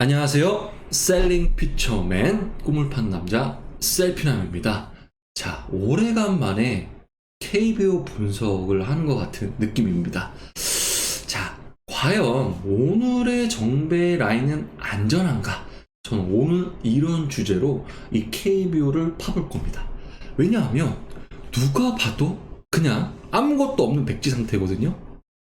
안녕하세요. 셀링 피처맨 꿈을 판 남자 셀피남입니다. 자, 오래간만에 KBO 분석을 하는 것 같은 느낌입니다. 자, 과연 오늘의 정배 라인은 안전한가? 저는 오늘 이런 주제로 이 KBO를 파볼 겁니다. 왜냐하면 누가 봐도 그냥 아무것도 없는 백지 상태거든요.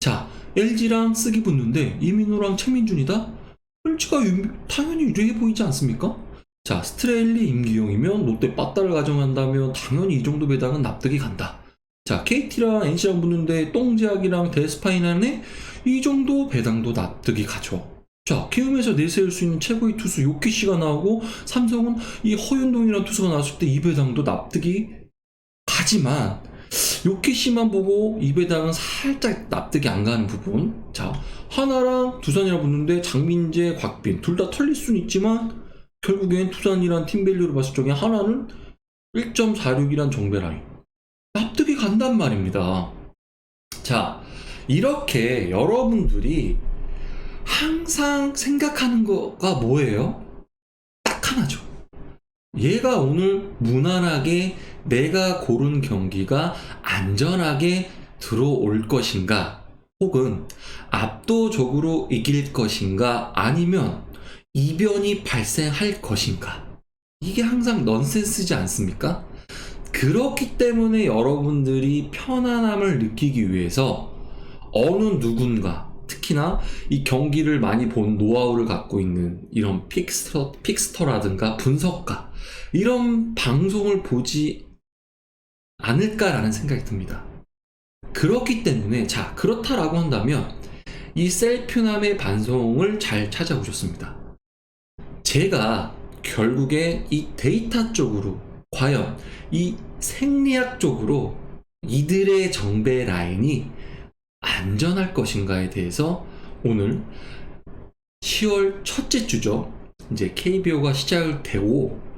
자, LG랑 쓰기 붙는데 이민호랑 최민준이다? LG가 당연히 유리해 보이지 않습니까? 자, 스트레일리 임기용이면 롯데 빠따를 가정한다면 당연히 이 정도 배당은 납득이 간다. 자, KT랑 NC랑 붙는데 똥제약이랑 데스파이나네 이 정도 배당도 납득이 가죠. 자, 키움에서 내세울 수 있는 최고의 투수 요키시가 나오고 삼성은 이 허윤동이라는 투수가 나왔을 때 이 배당도 납득이 가지만 요키시만 보고 이 배당은 살짝 납득이 안 가는 부분. 자, 하나랑 두산이랑 붙는데 장민재, 곽빈 둘 다 털릴 수는 있지만 결국엔 두산이란 팀밸류로 봤을 적에 하나는 1.46이란 정배 라인 납득이 간단 말입니다. 자, 이렇게 여러분들이 항상 생각하는 거가 뭐예요? 딱 하나죠. 얘가 오늘 무난하게 내가 고른 경기가 안전하게 들어올 것인가, 혹은 압도적으로 이길 것인가, 아니면 이변이 발생할 것인가. 이게 항상 넌센스지 않습니까? 그렇기 때문에 여러분들이 편안함을 느끼기 위해서 어느 누군가, 특히나 이 경기를 많이 본 노하우를 갖고 있는 이런 픽스터라든가 분석가, 이런 방송을 보지 않을까라는 생각이 듭니다. 그렇기 때문에, 자, 그렇다라고 한다면 이 셀퓨남의 반송을 잘 찾아보셨습니다. 제가 결국에 이 데이터 쪽으로, 과연 이 생리학 쪽으로 이들의 정배 라인이 안전할 것인가에 대해서 오늘 10월 첫째 주죠. 이제 KBO가 시작되고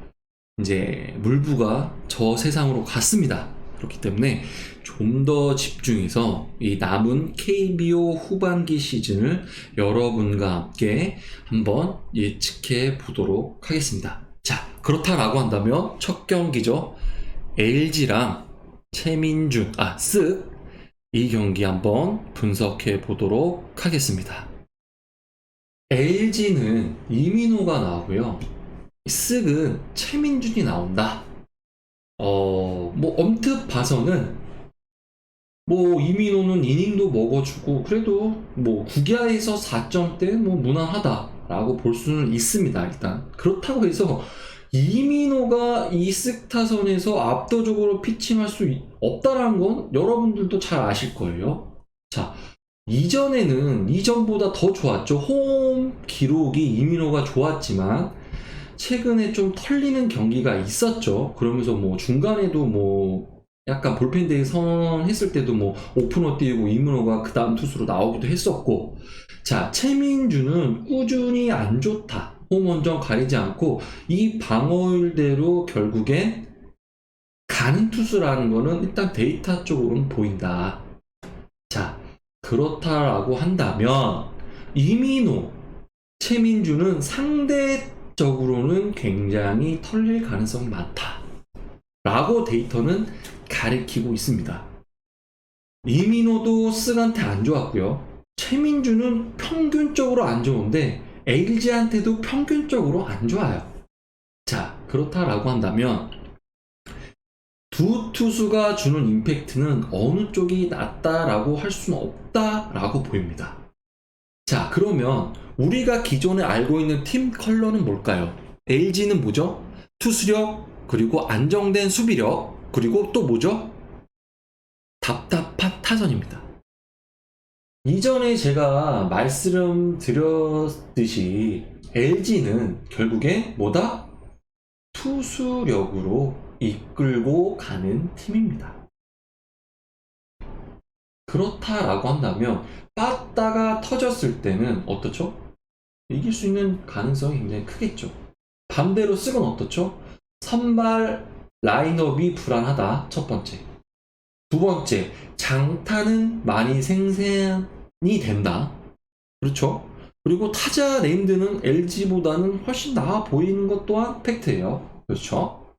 이제 물부가 저 세상으로 갔습니다. 그렇기 때문에 좀 더 집중해서 이 남은 KBO 후반기 시즌을 여러분과 함께 한번 예측해 보도록 하겠습니다. 자, 그렇다라고 한다면 첫 경기죠. LG랑 최민준, 이 경기 한번 분석해 보도록 하겠습니다. LG는 이민호가 나오고요. 쓱은 최민준이 나온다. 언뜻 봐서는 이민호는 이닝도 먹어주고 그래도 9기아에서 4점대 무난하다라고 볼 수는 있습니다. 일단 그렇다고 해서 이민호가 이 쓱 타선에서 압도적으로 피칭할 수 없다라는 건 여러분들도 잘 아실 거예요. 자, 이전보다 더 좋았죠. 홈 기록이 이민호가 좋았지만 최근에 좀 털리는 경기가 있었죠. 그러면서 중간에도 약간 볼펜데이 선언했을 때도 오프너 띄우고 이민호가 그 다음 투수로 나오기도 했었고, 자, 최민주는 꾸준히 안 좋다. 홈 원정 가리지 않고 이 방어율대로 결국엔 가는 투수라는 거는 일단 데이터 쪽으로는 보인다. 자, 그렇다라고 한다면 이민호, 최민주는 상대적으로는 굉장히 털릴 가능성이 많다 라고 데이터는 가리키고 있습니다. 이민호도 쓱한테 안 좋았고요. 최민주는 평균적으로 안 좋은데 LG한테도 평균적으로 안 좋아요. 자, 그렇다라고 한다면 두 투수가 주는 임팩트는 어느 쪽이 낫다라고 할 수는 없다라고 보입니다. 자, 그러면 우리가 기존에 알고 있는 팀 컬러는 뭘까요? LG는 뭐죠? 투수력, 그리고 안정된 수비력, 그리고 또 뭐죠? 답답한 타선입니다. 이전에 제가 말씀드렸듯이 LG는 결국에 투수력으로 이끌고 가는 팀입니다. 그렇다라고 한다면 빠따가 터졌을 때는 어떻죠? 이길 수 있는 가능성이 굉장히 크겠죠. 반대로 쓱은 어떻죠? 선발 라인업이 불안하다. 첫 번째. 두 번째, 장타는 많이 생산이 된다. 그렇죠? 그리고 타자 네임드는 LG보다는 훨씬 나아 보이는 것 또한 팩트예요. 그렇죠?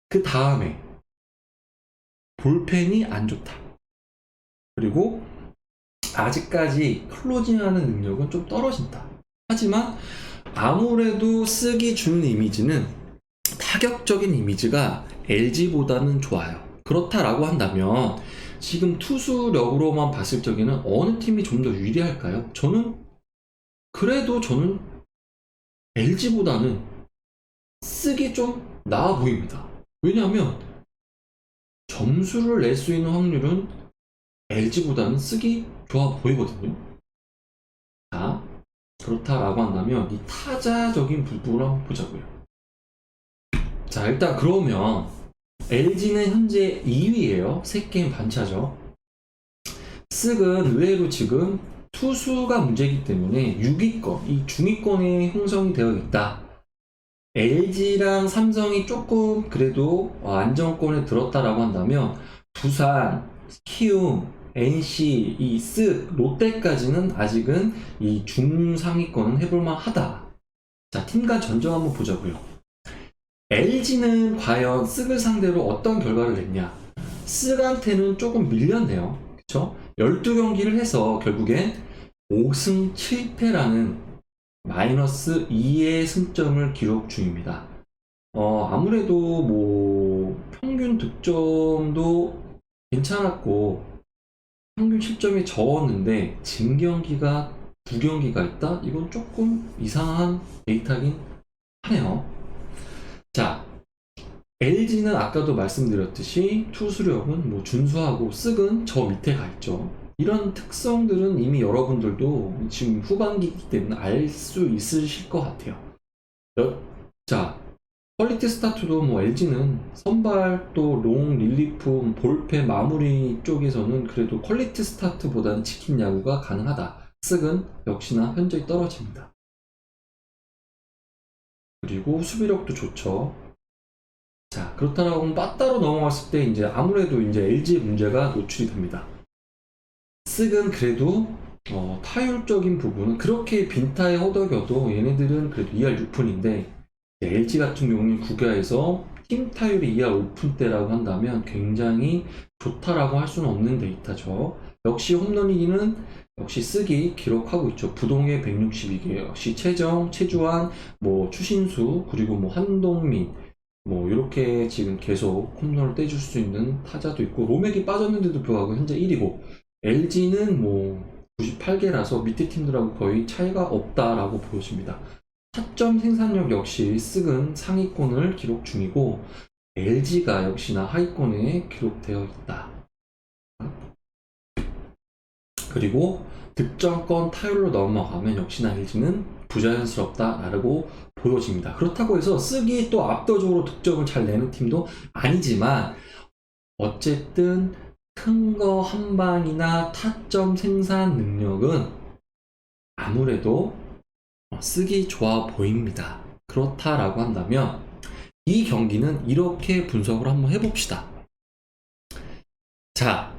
그 다음에 볼펜이 안 좋다. 그리고 아직까지 클로징하는 능력은 좀 떨어진다. 하지만 아무래도 쓰기 주는 이미지는 타격적인 이미지가 LG보다는 좋아요. 그렇다라고 한다면 지금 투수력으로만 봤을 적에는 어느 팀이 좀 더 유리할까요? 저는 LG보다는 쓰기 좀 나아 보입니다. 왜냐하면 점수를 낼 수 있는 확률은 LG보다는 쓰기 좋아 보이거든요. 자, 그렇다라고 한다면 이 타자적인 부분을 한번 보자고요. 자, 일단 그러면 LG는 현재 2위예요. 3게임 반차죠. 쓱은 의외로 지금 투수가 문제이기 때문에 6위권, 이 중위권에 형성이 되어 있다. LG랑 삼성이 조금 그래도 안정권에 들었다라고 한다면 두산, 키움, NC, 이 쓱, 롯데까지는 아직은 이 중상위권은 해볼만 하다. 자, 팀 간 전적 한번 보자고요. LG는 과연 쓱을 상대로 어떤 결과를 냈냐? 쓱한테는 조금 밀렸네요. 그쵸? 12경기를 해서 결국엔 5승 7패라는 마이너스 2의 승점을 기록 중입니다. 아무래도 뭐 평균 득점도 괜찮았고 평균 실점이 적었는데 진 경기가 2경기가 있다? 이건 조금 이상한 데이터긴 하네요. 자, LG는 아까도 말씀드렸듯이 투수력은 뭐 준수하고 쓱은 저 밑에 가 있죠. 이런 특성들은 이미 여러분들도 지금 후반기이기 때문에 알 수 있으실 것 같아요. 자, 퀄리티 스타트도 뭐 LG는 선발 또 롱, 릴리프, 볼펜 마무리 쪽에서는 그래도 퀄리티 스타트보다는 치킨 야구가 가능하다. 쓱은 역시나 현저히 떨어집니다. 그리고 수비력도 좋죠. 자, 그렇다고 하면 빠따로 넘어갔을 때 이제 아무래도 이제 LG의 문제가 노출이 됩니다. 쓱은 그래도 타율적인 부분은 그렇게 빈타에 허덕여도 얘네들은 그래도 2할 6푼인데 LG 같은 경우는 국야에서 팀 타율이 2할 5푼대라고 한다면 굉장히 좋다라고 할 수는 없는 데이터죠. 역시 홈런이기는 역시 쓱이 기록하고 있죠. 부동의 162개, 역시 최정, 최주환, 뭐 추신수, 그리고 뭐 한동민, 뭐 이렇게 지금 계속 홈런을 떼줄 수 있는 타자도 있고 로맥이 빠졌는데도 불구하고 현재 1위고 LG는 뭐 98개라서 밑에 팀들하고 거의 차이가 없다라고 보여집니다. 타점 생산력 역시 쓱은 상위권을 기록 중이고 LG가 역시나 하위권에 기록되어 있다. 그리고 득점권 타율로 넘어가면 역시나 LG는 부자연스럽다라고 보여집니다. 그렇다고 해서 쓱이 또 압도적으로 득점을 잘 내는 팀도 아니지만 어쨌든 큰 거 한 방이나 타점 생산 능력은 아무래도 쓱이 좋아 보입니다. 그렇다라고 한다면 이 경기는 이렇게 분석을 한번 해봅시다. 자,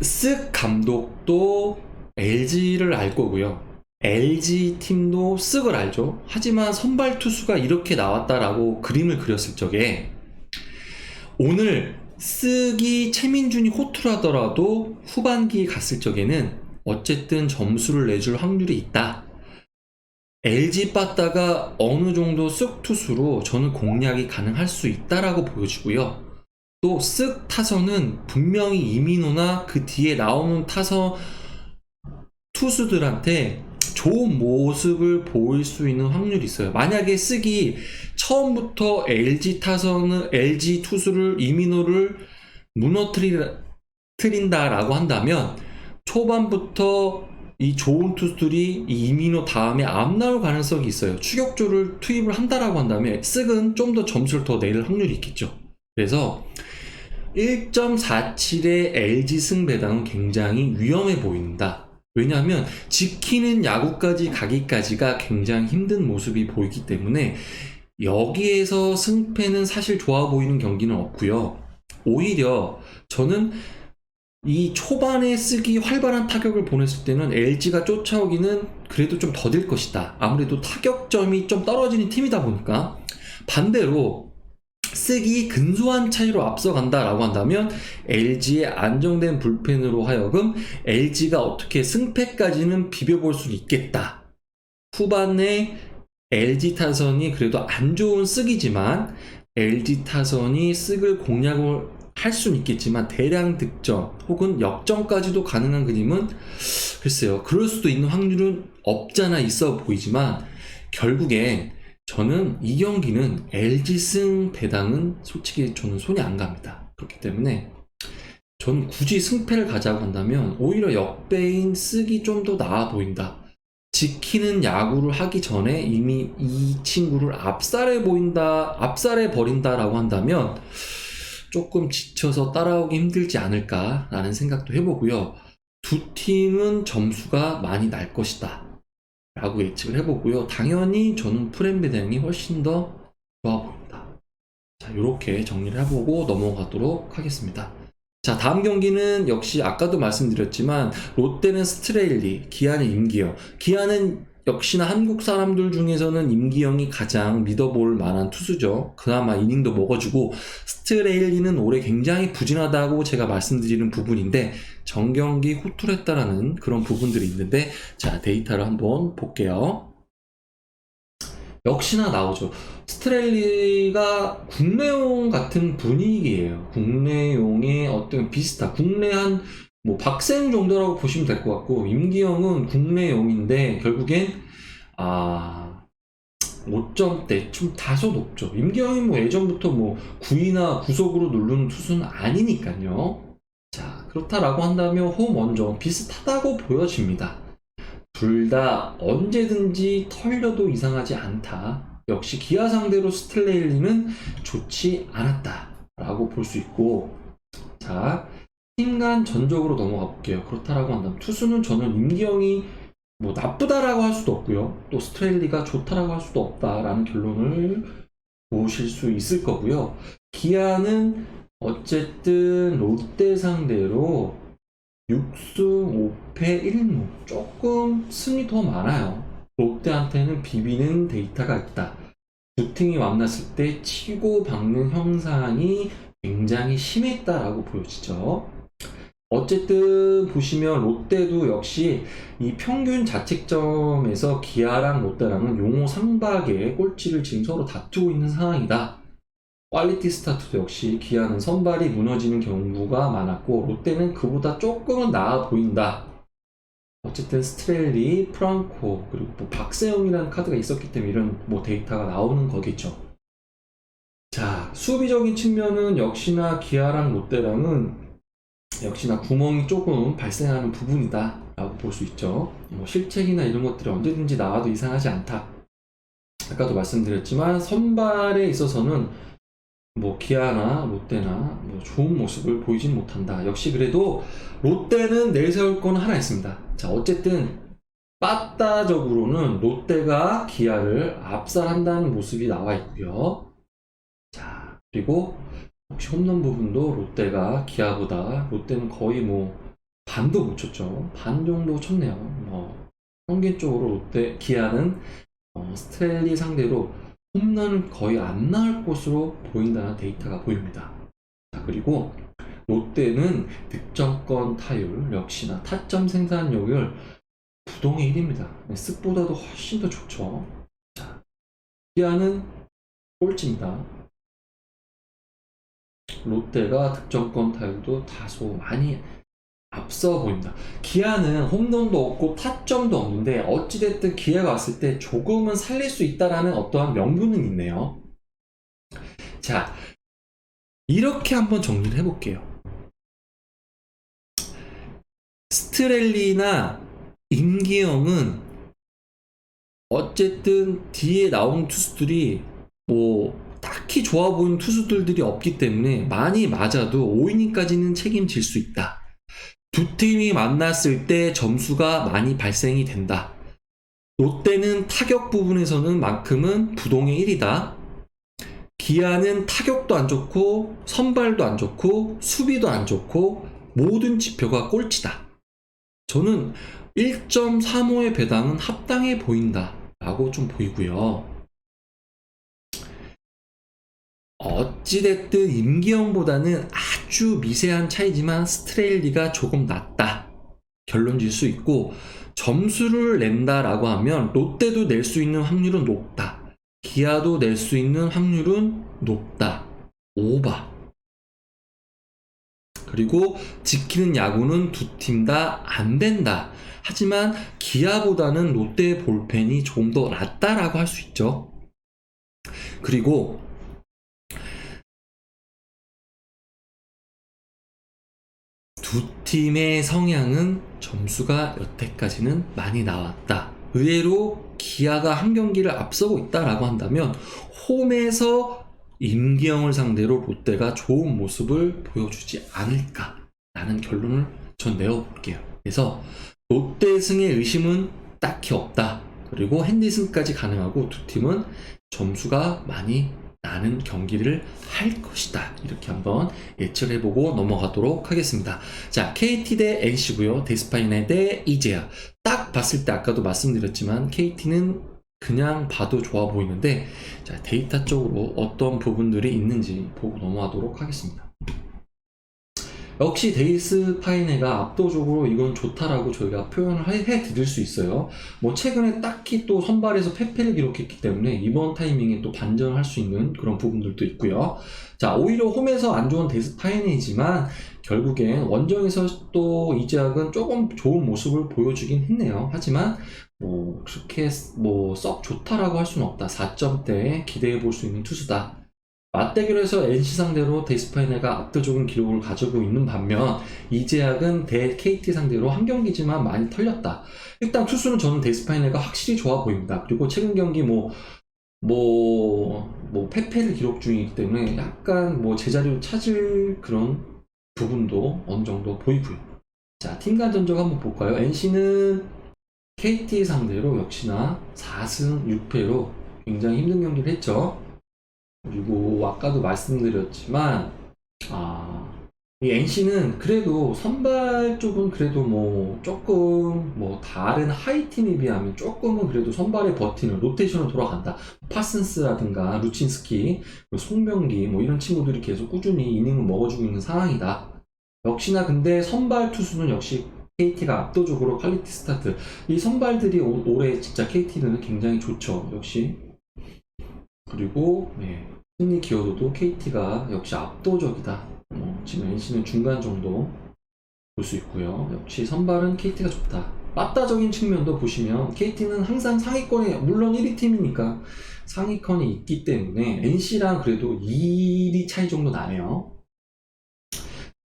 쓱 감독도 LG를 알 거고요. LG 팀도 쓱을 알죠. 하지만 선발 투수가 이렇게 나왔다라고 그림을 그렸을 적에 오늘 쓱이 최민준이 호투하더라도 후반기 갔을 적에는 어쨌든 점수를 내줄 확률이 있다. LG 빠따가 어느 정도 쓱 투수로 저는 공략이 가능할 수 있다라고 보여지고요. 또 쓱 타선은 분명히 이민호나 그 뒤에 나오는 타선 투수들한테 좋은 모습을 보일 수 있는 확률이 있어요. 만약에 쓱이 처음부터 LG 타선은 LG 투수를 이민호를 무너뜨린다라고 한다면 초반부터 이 좋은 투수들이 이 이민호 다음에 안 나올 가능성이 있어요. 추격조를 투입을 한다라고 한다면 쓱은 좀 더 점수를 더 낼 확률이 있겠죠. 그래서 1.47의 LG 승배당은 굉장히 위험해 보인다. 왜냐하면 지키는 야구까지 가기까지가 굉장히 힘든 모습이 보이기 때문에 여기에서 승패는 사실 좋아 보이는 경기는 없고요. 오히려 저는 이 초반에 쓰기 활발한 타격을 보냈을 때는 LG가 쫓아오기는 그래도 좀 더딜 것이다. 아무래도 타격점이 좀 떨어지는 팀이다 보니까. 반대로 쓰기 근소한 차이로 앞서간다라고 한다면 LG의 안정된 불펜으로 하여금 LG가 어떻게 승패까지는 비벼볼 수 있겠다. 후반에 LG 타선이 그래도 안 좋은 쓰기지만 LG 타선이 쓰을 공략을 할 수는 있겠지만 대량 득점 혹은 역전까지도 가능한 그림은 글쎄요, 그럴 수도 있는 확률은 없잖아 있어 보이지만 결국엔 저는 이 경기는 LG 승 배당은 솔직히 저는 손이 안 갑니다. 그렇기 때문에 저는 굳이 승패를 가자고 한다면 오히려 역배인 쓰기 좀 더 나아 보인다. 지키는 야구를 하기 전에 이미 이 친구를 압살해 버린다라고 한다면 조금 지쳐서 따라오기 힘들지 않을까라는 생각도 해보고요. 두 팀은 점수가 많이 날 것이다 라고 예측을 해보고요. 당연히 저는 프렘배당이 훨씬 더 좋아 보입니다. 자, 이렇게 정리를 해보고 넘어가도록 하겠습니다. 자, 다음 경기는 역시 아까도 말씀드렸지만 롯데는 스트레일리, 기아는 임기영. 기아는 역시나 한국 사람들 중에서는 임기영이 가장 믿어볼 만한 투수죠. 그나마 이닝도 먹어주고 스트레일리는 올해 굉장히 부진하다고 제가 말씀드리는 부분인데 정경기 호투했다라는 그런 부분들이 있는데 자, 데이터를 한번 볼게요. 역시나 나오죠. 스트레일리가 국내용 같은 분위기예요. 국내용의 어떤 비슷한 국내 한 뭐 박세웅 정도라고 보시면 될 것 같고 임기영은 국내용인데 결국엔 5점대 좀 다소 높죠. 임기영이 뭐 예전부터 뭐 9위나 구속으로 누르는 투수는 아니니까요. 자, 그렇다라고 한다면 홈 원정 비슷하다고 보여집니다. 둘 다 언제든지 털려도 이상하지 않다. 역시 기아 상대로 스트레일리는 좋지 않았다라고 볼 수 있고, 자, 팀간 전적으로 넘어가 볼게요. 그렇다라고 한다면 투수는 저는 임기영이 뭐 나쁘다라고 할 수도 없고요. 또 스트레일리가 좋다라고 할 수도 없다라는 결론을 보실 수 있을 거고요. 기아는 어쨌든 롯데 상대로 6승 5패 1무 조금 승이 더 많아요. 롯데한테는 비비는 데이터가 있다. 두 팀이 만났을 때 치고 박는 형상이 굉장히 심했다라고 보여지죠. 어쨌든 보시면 롯데도 역시 이 평균 자책점에서 기아랑 롯데랑은 용호 상박의 꼴찌를 지금 서로 다투고 있는 상황이다. 퀄리티 스타트도 역시 기아는 선발이 무너지는 경우가 많았고 롯데는 그보다 조금은 나아 보인다. 어쨌든 스트렐리, 프랑코 그리고 뭐 박세영이라는 카드가 있었기 때문에 이런 뭐 데이터가 나오는 거겠죠. 자, 수비적인 측면은 역시나 기아랑 롯데랑은 역시나 구멍이 조금 발생하는 부분이다 라고 볼 수 있죠. 뭐 실책이나 이런 것들이 언제든지 나와도 이상하지 않다. 아까도 말씀드렸지만 선발에 있어서는 뭐 기아나 롯데나 뭐 좋은 모습을 보이진 못한다. 역시 그래도 롯데는 내세울 건 하나 있습니다. 자, 어쨌든 빠따적으로는 롯데가 기아를 압살한다는 모습이 나와 있고요. 자, 그리고 혹시 홈런 부분도 롯데가 기아보다 롯데는 거의 뭐 반도 못 쳤죠. 반 정도 쳤네요. 평균적으로 롯데 기아는 스트렐리 상대로 홈런은 거의 안 나올 것으로 보인다는 데이터가 보입니다. 자, 그리고 롯데는 득점권 타율 역시나 타점 생산력을 부동의 1위입니다. 쓱보다도 훨씬 더 좋죠. 자, 기아는 꼴찌입니다. 롯데가 득점권 타율도 다소 많이 앞서 보입니다. 기아는 홈런도 없고 타점도 없는데 어찌됐든 기회가 왔을 때 조금은 살릴 수 있다라는 어떠한 명분은 있네요. 자, 이렇게 한번 정리를 해볼게요. 스트렐리나 임기영은 어쨌든 뒤에 나온 투수들이 뭐 딱히 좋아 보이는 투수들이 없기 때문에 많이 맞아도 5이닝까지는 책임질 수 있다. 두 팀이 만났을 때 점수가 많이 발생이 된다. 롯데는 타격 부분에서는 만큼은 부동의 1위다. 기아는 타격도 안 좋고 선발도 안 좋고 수비도 안 좋고 모든 지표가 꼴찌다. 저는 1.35의 배당은 합당해 보인다 라고 좀 보이고요. 어찌됐든 임기영보다는 아주 미세한 차이지만 스트레일리가 조금 낫다 결론 질 수 있고, 점수를 낸다라고 하면 롯데도 낼 수 있는 확률은 높다, 기아도 낼 수 있는 확률은 높다, 오바. 그리고 지키는 야구는 두 팀 다 안 된다. 하지만 기아보다는 롯데의 볼펜이 조금 더 낫다라고 할 수 있죠. 그리고 두 팀의 성향은 점수가 여태까지는 많이 나왔다. 의외로 기아가 한 경기를 앞서고 있다라고 한다면 홈에서 임기영을 상대로 롯데가 좋은 모습을 보여주지 않을까라는 결론을 전 내어볼게요. 그래서 롯데 승의 의심은 딱히 없다. 그리고 핸디슨까지 가능하고 두 팀은 점수가 많이 나는 경기를 할 것이다. 이렇게 한번 예측을 해보고 넘어가도록 하겠습니다. 자, KT 대 NC고요. 데스파이네 대 이제야. 딱 봤을 때 아까도 말씀드렸지만 KT는 그냥 봐도 좋아 보이는데, 자, 데이터적으로 어떤 부분들이 있는지 보고 넘어가도록 하겠습니다. 역시 데이스파이네가 압도적으로 이건 좋다라고 저희가 표현을 해드릴 수 있어요. 뭐 최근에 딱히 또 선발에서 패패를 기록했기 때문에 이번 타이밍에 또 반전을 할 수 있는 그런 부분들도 있고요. 자, 오히려 홈에서 안 좋은 데이스파이네이지만 결국엔 원정에서 또 이재학은 조금 좋은 모습을 보여주긴 했네요. 하지만 뭐 그렇게 뭐 썩 좋다라고 할 수는 없다. 4점대에 기대해 볼 수 있는 투수다. 맞대결에서 NC 상대로 데스파이네가 압도적인 기록을 가지고 있는 반면 이재학은 KT 상대로 한 경기지만 많이 털렸다. 일단 투수는 저는 데스파이네가 확실히 좋아 보입니다. 그리고 최근 경기 패패를 기록 중이기 때문에 약간 뭐 제자리를 찾을 그런 부분도 어느 정도 보이고요. 자, 팀 간 전적 한번 볼까요? NC는 KT 상대로 역시나 4승 6패로 굉장히 힘든 경기를 했죠. 그리고 아까도 말씀드렸지만 이 NC는 그래도 선발 쪽은 그래도 뭐 조금 뭐 다른 하이 팀에 비하면 조금은 그래도 선발에 버티는 로테이션을 돌아간다. 파슨스라든가 루친스키, 송병기 뭐 이런 친구들이 계속 꾸준히 이닝을 먹어주고 있는 상황이다. 역시나 근데 선발 투수는 역시 KT가 압도적으로 퀄리티 스타트. 이 선발들이 올해 진짜 KT는 굉장히 좋죠. 역시. 그리고 승리 기여도도 KT가 역시 압도적이다. 지금 NC는 중간 정도 볼 수 있고요. 역시 선발은 KT가 좋다. 맞다적인 측면도 보시면 KT는 항상 상위권에, 물론 1위 팀이니까 상위권에 있기 때문에 NC랑 그래도 2위 차이 정도 나네요.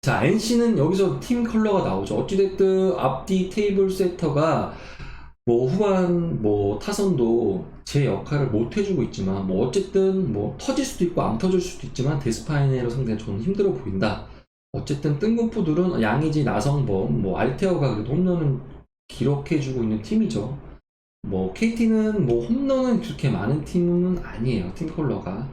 자, NC는 여기서 팀 컬러가 나오죠. 어찌됐든 앞뒤 테이블 세터가 뭐 후반 뭐 타선도 제 역할을 못 해주고 있지만 뭐 어쨌든 뭐 터질 수도 있고 안 터질 수도 있지만 데스파이네로 상대는 저는 힘들어 보인다. 어쨌든 뜬금포들은 양의지, 나성범, 뭐 알테어가 그래도 홈런은 기록해주고 있는 팀이죠. 뭐 KT는 뭐 홈런은 그렇게 많은 팀은 아니에요. 팀 컬러가.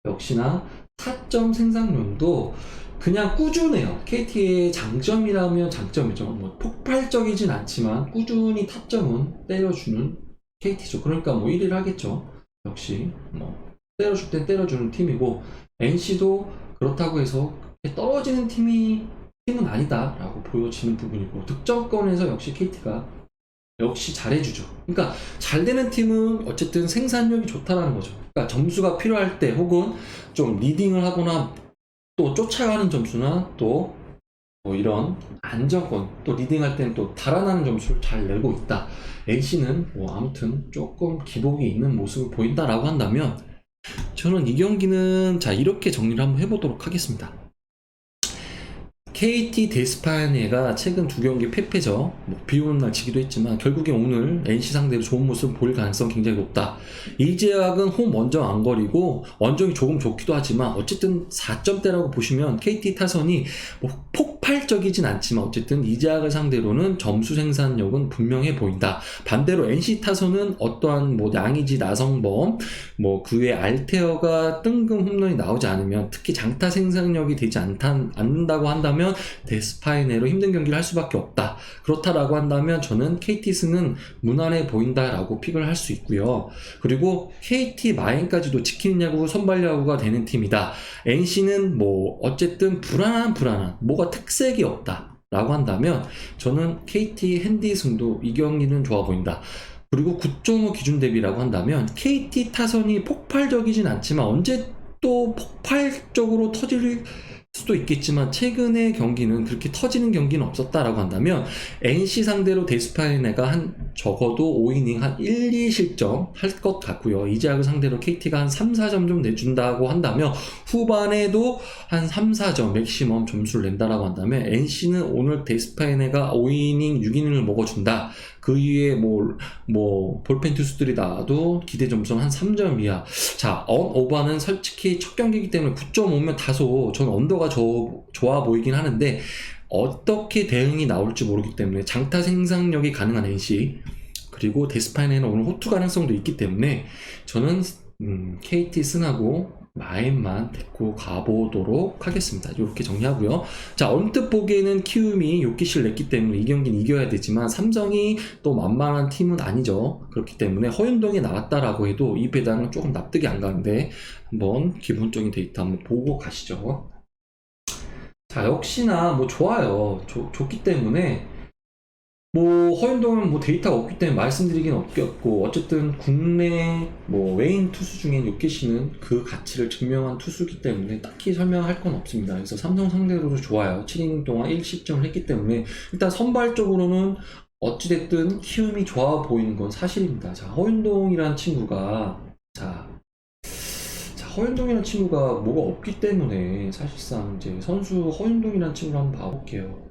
역시나 타점 생산량도 그냥 꾸준해요. KT의 장점이라면 장점이죠. 뭐 폭발적이진 않지만 꾸준히 타점은 때려주는 KT죠. 그러니까 뭐 1위를 하겠죠. 역시 뭐 때려줄 땐 때려주는 팀이고, NC도 그렇다고 해서 떨어지는 팀은 아니다라고 보여지는 부분이고, 득점권에서 역시 KT가 역시 잘해주죠. 그러니까 잘 되는 팀은 어쨌든 생산력이 좋다라는 거죠. 그러니까 점수가 필요할 때 혹은 좀 리딩을 하거나 또 쫓아가는 점수나 또 뭐 이런 안정권, 또 리딩할 때는 또 달아나는 점수를 잘 내고 있다. NC는 뭐 아무튼 조금 기복이 있는 모습을 보인다라고 한다면 저는 이 경기는 자 이렇게 정리를 한번 해보도록 하겠습니다. KT 데스파이네가 최근 두 경기 패패죠. 뭐 비 오는 날 지기도 했지만 결국에 오늘 NC 상대로 좋은 모습을 보일 가능성이 굉장히 높다. 이재학은 홈 원정 안 거리고 원정이 조금 좋기도 하지만 어쨌든 4점대라고 보시면 KT 타선이 뭐 폭발적이진 않지만 어쨌든 이재학을 상대로는 점수 생산력은 분명해 보인다. 반대로 NC 타선은 어떠한 뭐 양의지, 나성범, 뭐 그 외 알테어가 뜬금 홈런이 나오지 않으면, 특히 장타 생산력이 되지 않는다고 한다면 한다면 데스파이네로 힘든 경기를 할 수밖에 없다. 그렇다라고 한다면 저는 KT 승은 무난해 보인다라고 픽을 할 수 있고요. 그리고 KT 마인까지도 지키는 야구 선발 야구가 되는 팀이다. NC는 뭐 어쨌든 불안한 뭐가 특색이 없다 라고 한다면 저는 KT 핸디 승도 이 경기는 좋아 보인다. 그리고 9.5 기준 대비라고 한다면 KT 타선이 폭발적이진 않지만 언제 또 폭발적으로 터질 수도 있겠지만 최근의 경기는 그렇게 터지는 경기는 없었다라고 한다면 NC 상대로 데스파이네가 한 적어도 5이닝 한 1, 2실점 할 것 같고요. 이제학을 상대로 KT가 한 3, 4점 좀 내준다고 한다면 후반에도 한 3, 4점 맥시멈 점수를 낸다라고 한다면 NC는 오늘 데스파이네가 5이닝, 6이닝을 먹어준다. 그 이후에 뭐 볼펜 투수들이 나와도 기대 점수는 한 3점 이하. 자, 오버는 솔직히 첫 경기이기 때문에 9.5면 다소 전 언더가 좋아 보이긴 하는데 어떻게 대응이 나올지 모르기 때문에 장타 생산력이 가능한 NC 그리고 데스파이네는 오늘 호투 가능성도 있기 때문에 저는 KT 승하고 마인만 데리고 가보도록 하겠습니다. 이렇게 정리하고요. 자, 언뜻 보기에는 키움이 요키시를 냈기 때문에 이 경기는 이겨야 되지만 삼성이 또 만만한 팀은 아니죠. 그렇기 때문에 허윤동이 나왔다라고 해도 이 배당은 조금 납득이 안 가는데 한번 기본적인 데이터 한번 보고 가시죠. 자, 역시나 뭐 좋아요. 좋기 때문에 뭐 허윤동은 뭐 데이터가 없기 때문에 말씀드리긴 없겠고 어쨌든 국내 뭐 외인 투수 중에 요키시는 그 가치를 증명한 투수기 때문에 딱히 설명할 건 없습니다. 그래서 삼성 상대로도 좋아요. 7이닝 동안 1실점을 했기 때문에 일단 선발적으로는 어찌됐든 키움이 좋아 보이는 건 사실입니다. 자, 허윤동이라는 친구가 허윤동이라는 친구가 뭐가 없기 때문에 사실상 이제 선수 허윤동이라는 친구를 한번 봐볼게요.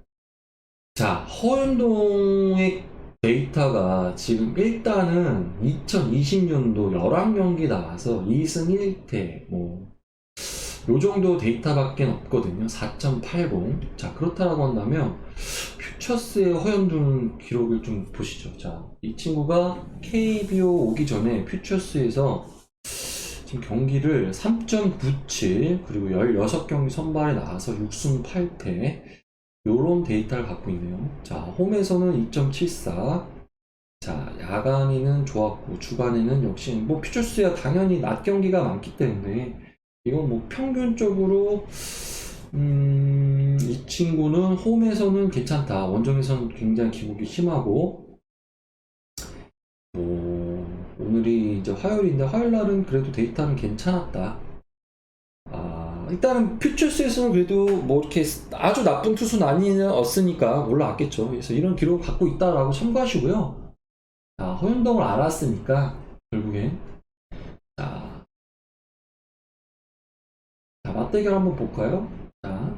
자, 허윤동의 데이터가 지금 일단은 2020년도 11경기 나와서 2승 1패 요 정도 데이터밖에 없거든요. 4.80. 자, 그렇다라고 한다면 퓨처스의 허윤동 기록을 좀 보시죠. 자, 이 친구가 KBO 오기 전에 퓨처스에서 지금 경기를 3.97 그리고 16경기 선발에 나와서 6승 8패 요런 데이터를 갖고 있네요. 자, 홈에서는 2.74. 자, 야간에는 좋았고 주간에는 역시 뭐 퓨처스야 당연히 낮 경기가 많기 때문에 이건 뭐 평균적으로 이 친구는 홈에서는 괜찮다. 원정에서는 굉장히 기복이 심하고 오늘이 이제 화요일인데 화요일날은 그래도 데이터는 괜찮았다. 일단은 퓨처스에서는 그래도 뭐 이렇게 아주 나쁜 투수는 아니었으니까 올라왔겠죠. 그래서 이런 기록을 갖고 있다라고 참고하시고요. 자, 허윤동을 알았으니까 결국엔 자, 맞대결 한번 볼까요? 자,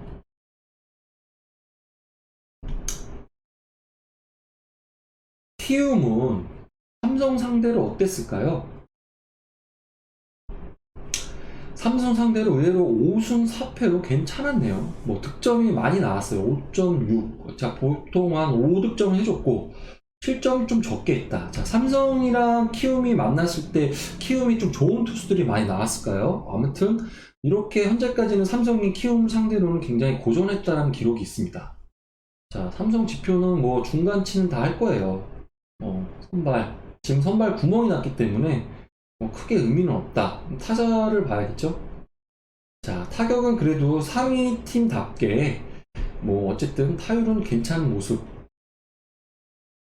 키움은 삼성 상대로 어땠을까요? 삼성 상대로 의외로 5승 4패로 괜찮았네요. 뭐 득점이 많이 나왔어요. 5.6. 자, 보통 한 5득점을 해줬고 실점이 좀 적게 했다. 자, 삼성이랑 키움이 만났을 때 키움이 좀 좋은 투수들이 많이 나왔을까요? 아무튼 이렇게 현재까지는 삼성이 키움 상대로는 굉장히 고전했다는 기록이 있습니다. 자, 삼성 지표는 뭐 중간치는 다 할 거예요. 지금 선발 구멍이 났기 때문에 크게 의미는 없다. 타자를 봐야겠죠? 자, 타격은 그래도 상위 팀답게 뭐 어쨌든 타율은 괜찮은 모습,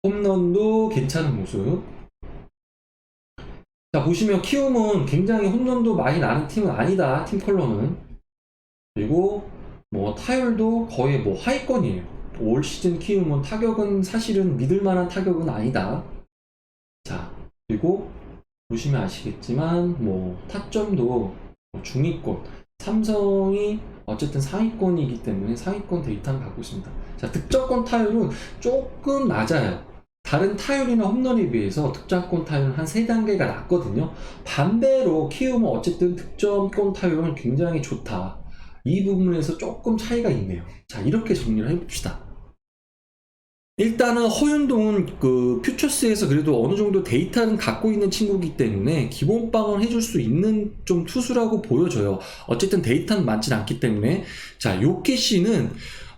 홈런도 괜찮은 모습. 자, 보시면 키움은 굉장히 홈런도 많이 나는 팀은 아니다. 팀 컬러는. 그리고 뭐 타율도 거의 뭐 하위권이에요. 올 시즌 키움은 타격은 사실은 믿을 만한 타격은 아니다. 자, 그리고 보시면 아시겠지만 뭐 타점도 중위권, 삼성이 어쨌든 상위권이기 때문에 상위권 데이터를 갖고 있습니다. 자, 득점권 타율은 조금 낮아요. 다른 타율이나 홈런에 비해서 득점권 타율은 한 3단계가 낮거든요. 반대로 키움은 어쨌든 득점권 타율은 굉장히 좋다. 이 부분에서 조금 차이가 있네요. 자, 이렇게 정리를 해봅시다. 일단은 허윤동은 그 퓨처스에서 그래도 어느 정도 데이터는 갖고 있는 친구이기 때문에 기본빵을 해줄 수 있는 좀 투수라고 보여져요. 어쨌든 데이터는 많진 않기 때문에. 자, 요키시는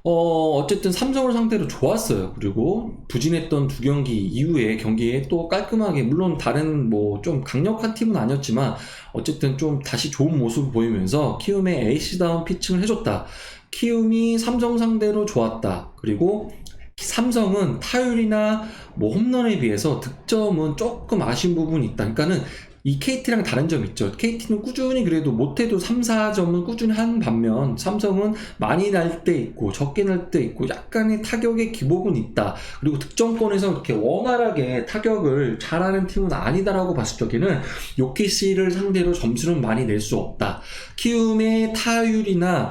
어쨌든 삼성을 상대로 좋았어요. 그리고 부진했던 두 경기 이후에 경기에 또 깔끔하게, 물론 다른 뭐 좀 강력한 팀은 아니었지만 어쨌든 좀 다시 좋은 모습을 보이면서 키움의 에이스다운 피칭을 해줬다. 키움이 삼성 상대로 좋았다. 그리고 삼성은 타율이나 뭐 홈런에 비해서 득점은 조금 아쉬운 부분이 있다. 그러니까는 이 KT랑 다른 점이 있죠. KT는 꾸준히 그래도 못해도 3, 4점은 꾸준히 한 반면 삼성은 많이 날 때 있고 적게 날 때 있고 약간의 타격의 기복은 있다. 그리고 득점권에서 그렇게 원활하게 타격을 잘하는 팀은 아니다라고 봤을 적에는 요키시를 상대로 점수는 많이 낼 수 없다. 키움의 타율이나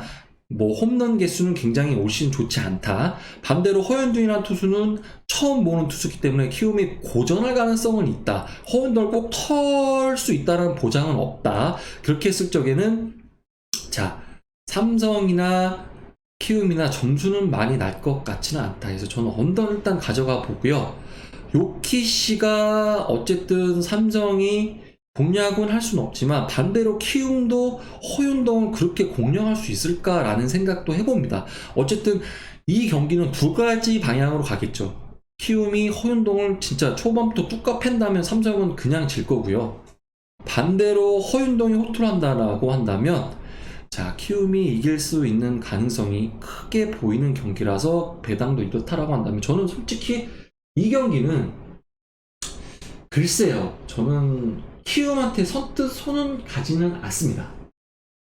뭐 홈런 개수는 굉장히 올 시즌 좋지 않다. 반대로 허윤중이라는 투수는 처음 보는 투수기 때문에 키움이 고전할 가능성은 있다. 허윤중을 꼭 털 수 있다는 보장은 없다. 그렇게 했을 적에는 자, 삼성이나 키움이나 점수는 많이 날 것 같지는 않다. 그래서 저는 언더를 일단 가져가 보고요. 요키시가 어쨌든 삼성이 공략은 할 수는 없지만 반대로 키움도 허윤동을 그렇게 공략할 수 있을까라는 생각도 해봅니다. 어쨌든 이 경기는 두 가지 방향으로 가겠죠. 키움이 허윤동을 진짜 초반부터 뚝까 팬다면 삼성은 그냥 질 거고요. 반대로 허윤동이 호투를 한다라고 한다면 자, 키움이 이길 수 있는 가능성이 크게 보이는 경기라서 배당도 이렇다라고 한다면 저는 솔직히 이 경기는 글쎄요. 저는 키움한테 선뜻 손은 가지는 않습니다.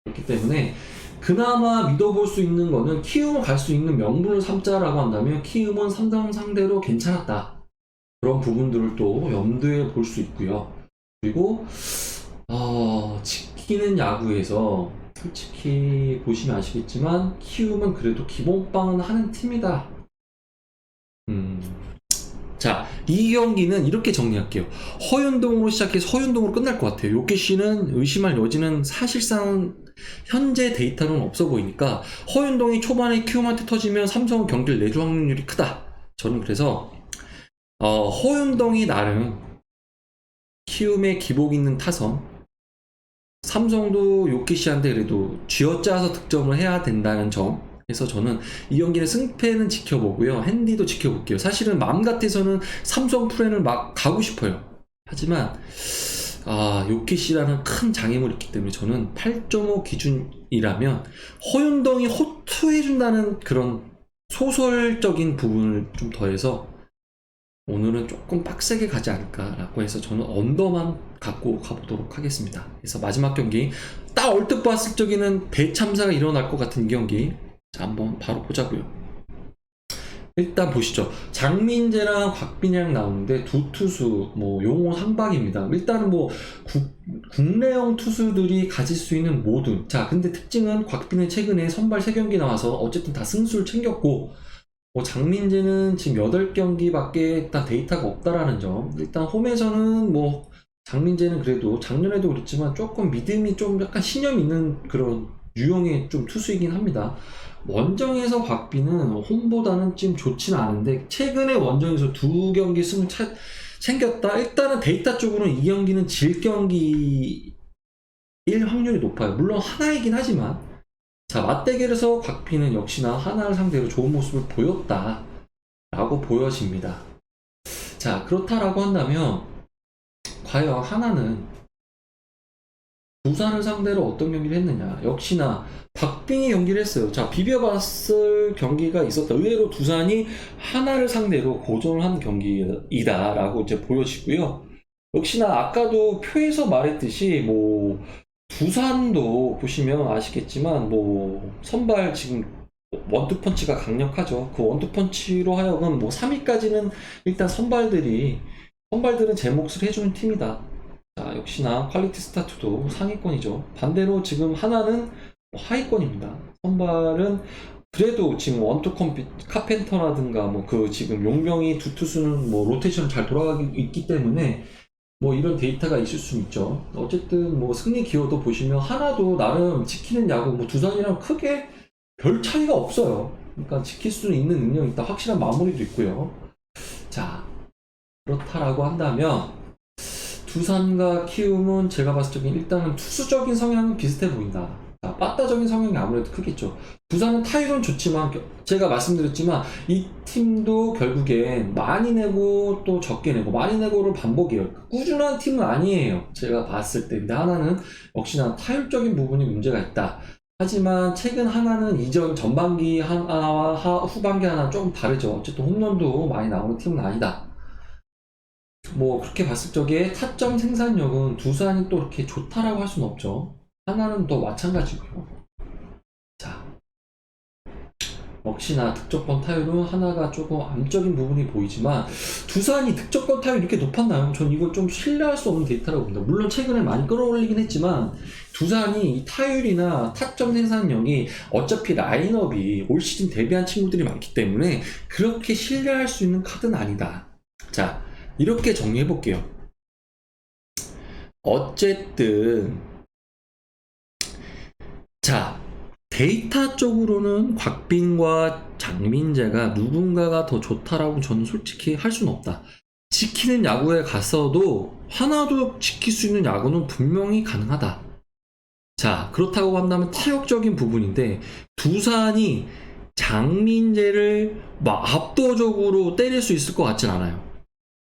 그렇기 때문에 그나마 믿어볼 수 있는 거는 키움을 갈 수 있는 명분을 삼자라고 한다면 키움은 삼성 상대로 괜찮았다. 그런 부분들을 또 염두에 볼 수 있고요. 그리고 지키는 야구에서 솔직히 보시면 아시겠지만 키움은 그래도 기본빵은 하는 팀이다. 자, 이 경기는 이렇게 정리할게요. 허윤동으로 시작해서 허윤동으로 끝날 것 같아요. 요키시는 의심할 여지는 사실상 현재 데이터는 없어 보이니까 허윤동이 초반에 키움한테 터지면 삼성은 경기를 내줄 확률이 크다. 저는 그래서 허윤동이 나름 키움의 기복 있는 타선, 삼성도 요키시한테 그래도 쥐어짜서 득점을 해야 된다는 점, 그래서 저는 이 경기는 승패는 지켜보고요. 핸디도 지켜볼게요. 사실은 마음 같아서는 삼성 프렌을 막 가고 싶어요. 하지만 요키시라는 큰 장애물이 있기 때문에 저는 8.5 기준이라면 허윤동이 호투해준다는 그런 소설적인 부분을 좀 더해서 오늘은 조금 빡세게 가지 않을까라고 해서 저는 언더만 갖고 가보도록 하겠습니다. 그래서 마지막 경기 딱 얼뜻 봤을 적에는 대참사가 일어날 것 같은 이 경기, 자, 한번 바로 보자고요. 일단 보시죠. 장민재랑 곽빈이랑 나오는데 두 투수 뭐 용호 상박입니다. 일단은 뭐 국내형 투수들이 가질 수 있는 모든, 자 근데 특징은 곽빈은 최근에 선발 3경기 나와서 어쨌든 다 승수를 챙겼고, 뭐 장민재는 지금 8경기밖에 일단 데이터가 없다라는 점. 일단 홈에서는 뭐 장민재는 그래도 작년에도 그랬지만 조금 믿음이 좀 약간 신념 있는 그런 유형의 좀 투수이긴 합니다. 원정에서 곽빈은 홈보다는 좀 좋지는 않은데 최근에 원정에서 2경기 승을 챙겼다. 일단은 데이터 쪽으로는 이 경기는 질 경기일 확률이 높아요. 물론 하나이긴 하지만, 자, 맞대결에서 곽빈은 역시나 하나를 상대로 좋은 모습을 보였다 라고 보여집니다. 자, 그렇다라고 한다면 과연 하나는 두산을 상대로 어떤 경기를 했느냐. 역시나 박빙의 경기를 했어요. 자, 비벼봤을 경기가 있었다. 의외로 두산이 하나를 상대로 고전을 한 경기이다 라고 이제 보여지고요. 역시나 아까도 표에서 말했듯이 뭐 두산도 보시면 아시겠지만 뭐 선발 지금 원투펀치가 강력하죠. 그 원투펀치로 하여금 뭐 3위까지는 일단 선발들은 제 몫을 해주는 팀이다. 자, 역시나 퀄리티 스타트도 상위권이죠. 반대로 지금 하나는 하위권입니다. 선발은 그래도 지금 원투 카펜터라든가 뭐 그 지금 용병이 두 투수는 뭐 로테이션 잘 돌아가고 있기 때문에 뭐 이런 데이터가 있을 수 있죠. 어쨌든 뭐 승리 기여도 보시면 하나도 나름 지키는 야구 뭐 두산이랑 크게 별 차이가 없어요. 그러니까 지킬 수는 있는 능력이 있다. 확실한 마무리도 있고요. 자, 그렇다라고 한다면 두산과 키움은 제가 봤을 적에 일단은 투수적인 성향은 비슷해 보인다. 자, 빠따적인 성향이 아무래도 크겠죠. 두산은 타율은 좋지만 제가 말씀드렸지만 이 팀도 결국엔 많이 내고 또 적게 내고 많이 내고를 반복이에요. 꾸준한 팀은 아니에요. 제가 봤을 때. 근데 하나는 역시나 타율적인 부분이 문제가 있다. 하지만 최근 하나는 이전 전반기 하나와 후반기 하나 조금 다르죠. 어쨌든 홈런도 많이 나오는 팀은 아니다. 뭐 그렇게 봤을 적에 타점 생산력은 두산이 또 이렇게 좋다라고 할 수는 없죠. 하나는 또 마찬가지고요. 자, 역시나 득점권 타율은 하나가 조금 암적인 부분이 보이지만 두산이 득점권 타율이 이렇게 높았나요? 전 이걸 좀 신뢰할 수 없는 데이터라고 봅니다. 물론 최근에 많이 끌어올리긴 했지만 두산이 이 타율이나 타점 생산력이 어차피 라인업이 올 시즌 데뷔한 친구들이 많기 때문에 그렇게 신뢰할 수 있는 카드는 아니다. 자, 이렇게 정리해 볼게요. 어쨌든 자, 데이터 쪽으로는 곽빈과 장민재가 누군가가 더 좋다라고 저는 솔직히 할 수는 없다. 지키는 야구에 갔어도 하나도 지킬 수 있는 야구는 분명히 가능하다. 자, 그렇다고 한다면 타격적인 부분인데 두산이 장민재를 막 압도적으로 때릴 수 있을 것 같진 않아요.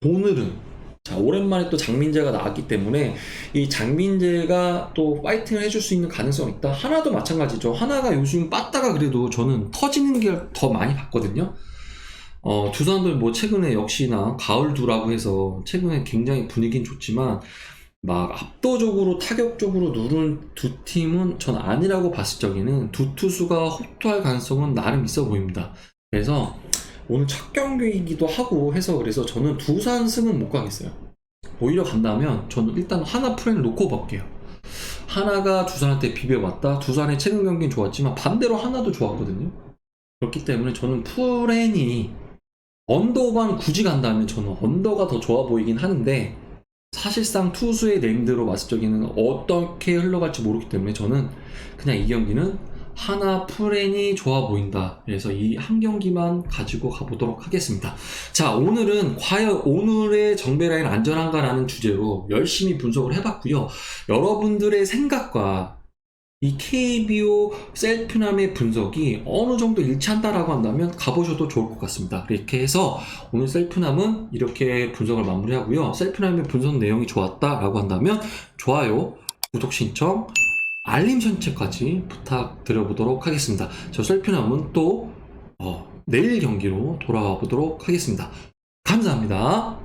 오늘은 자, 오랜만에 또 장민재가 나왔기 때문에 이 장민재가 또 파이팅을 해줄 수 있는 가능성이 있다. 하나도 마찬가지죠. 하나가 요즘 빠따가 그래도 저는 터지는 게 더 많이 봤거든요. 두산들 뭐 최근에 역시나 가을두라고 해서 최근에 굉장히 분위기는 좋지만 막 압도적으로 타격적으로 누른 두 팀은 전 아니라고 봤을 적에는 두 투수가 호투할 가능성은 나름 있어 보입니다. 그래서 오늘 첫 경기이기도 하고 해서 그래서 저는 두산 승은 못 가겠어요. 오히려 간다면 저는 일단 하나 프렌을 놓고 볼게요. 하나가 두산한테 비벼봤다. 두산의 최근 경기는 좋았지만 반대로 하나도 좋았거든요. 그렇기 때문에 저는 프렌이 언더만 굳이 간다면 저는 언더가 더 좋아 보이긴 하는데 사실상 투수의 네임대로 봤을 적에는 어떻게 흘러갈지 모르기 때문에 저는 그냥 이 경기는 하나 프렌이 좋아 보인다. 그래서 이 한 경기만 가지고 가보도록 하겠습니다. 자, 오늘은 과연 오늘의 정배라인 안전한가라는 주제로 열심히 분석을 해봤고요. 여러분들의 생각과 이 KBO 셀프남의 분석이 어느 정도 일치한다라고 한다면 가보셔도 좋을 것 같습니다. 이렇게 해서 오늘 셀프남은 이렇게 분석을 마무리하고요. 셀프남의 분석 내용이 좋았다라고 한다면 좋아요, 구독 신청, 알림 설정까지 부탁드려보도록 하겠습니다. 저 셀프남은 또 내일 경기로 돌아와 보도록 하겠습니다. 감사합니다.